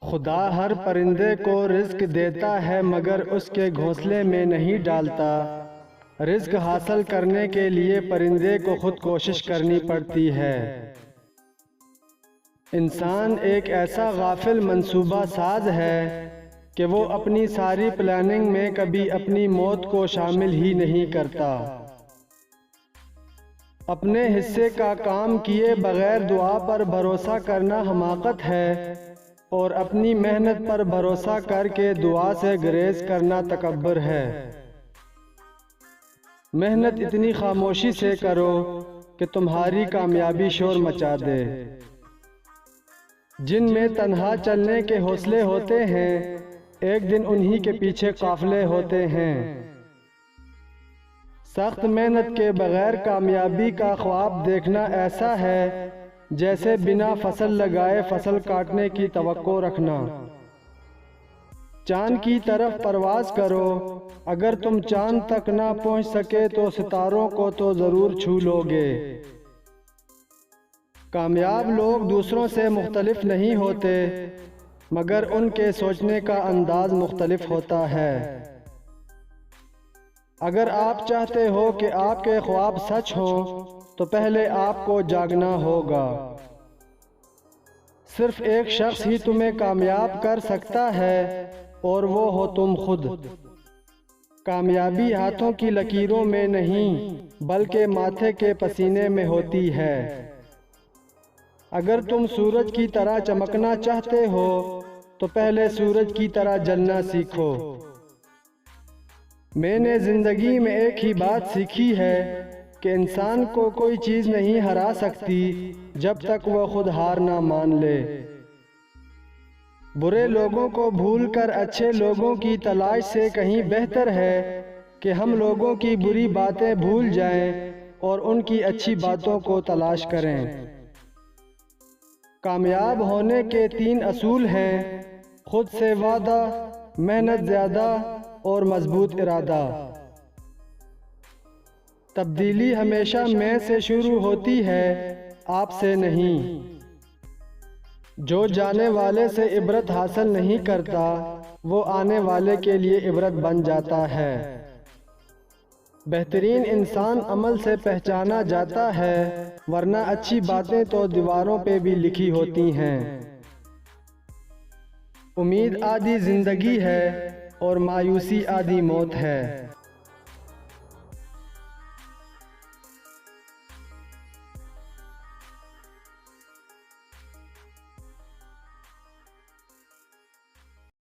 خدا ہر پرندے کو رزق دیتا ہے مگر اس کے گھونسلے میں نہیں ڈالتا۔ رزق حاصل کرنے کے لیے پرندے کو خود کوشش کرنی پڑتی ہے۔ انسان ایک ایسا غافل منصوبہ ساز ہے کہ وہ اپنی ساری پلاننگ میں کبھی اپنی موت کو شامل ہی نہیں کرتا۔ اپنے حصے کا کام کیے بغیر دعا پر بھروسہ کرنا حماقت ہے، اور اپنی محنت پر بھروسہ کر کے دعا سے گریز کرنا تکبر ہے۔ محنت اتنی خاموشی سے کرو کہ تمہاری کامیابی شور مچا دے۔ جن میں تنہا چلنے کے حوصلے ہوتے ہیں، ایک دن انہی کے پیچھے قافلے ہوتے ہیں۔ سخت محنت کے بغیر کامیابی کا خواب دیکھنا ایسا ہے جیسے بنا فصل لگائے فصل کاٹنے کی توقع رکھنا۔ چاند کی طرف پرواز کرو، اگر تم چاند تک نہ پہنچ سکے تو ستاروں کو تو ضرور چھو لو گے۔ کامیاب لوگ دوسروں سے مختلف نہیں ہوتے، مگر ان کے سوچنے کا انداز مختلف ہوتا ہے۔ اگر آپ چاہتے ہو کہ آپ کے خواب سچ ہوں تو پہلے آپ کو جاگنا ہوگا۔ صرف ایک شخص ہی تمہیں کامیاب کر سکتا ہے، اور وہ ہو تم خود۔ کامیابی ہاتھوں کی لکیروں میں نہیں بلکہ ماتھے کے پسینے میں ہوتی ہے۔ اگر تم سورج کی طرح چمکنا چاہتے ہو تو پہلے سورج کی طرح جلنا سیکھو۔ میں نے زندگی میں ایک ہی بات سیکھی ہے کہ انسان کو کوئی چیز نہیں ہرا سکتی جب تک وہ خود ہار نہ مان لے۔ برے لوگوں کو بھول کر اچھے لوگوں کی تلاش سے کہیں بہتر ہے کہ ہم لوگوں کی بری باتیں بھول جائیں اور ان کی اچھی باتوں کو تلاش کریں۔ کامیاب ہونے کے 3 اصول ہیں: خود سے وعدہ، محنت زیادہ اور مضبوط ارادہ۔ تبدیلی ہمیشہ میں سے شروع ہوتی ہے، آپ سے نہیں۔ جو جانے والے سے عبرت حاصل نہیں کرتا وہ آنے والے کے لیے عبرت بن جاتا ہے۔ بہترین انسان عمل سے پہچانا جاتا ہے، ورنہ اچھی باتیں تو دیواروں پہ بھی لکھی ہوتی ہیں۔ امید آدھی زندگی ہے اور مایوسی آدھی موت ہے۔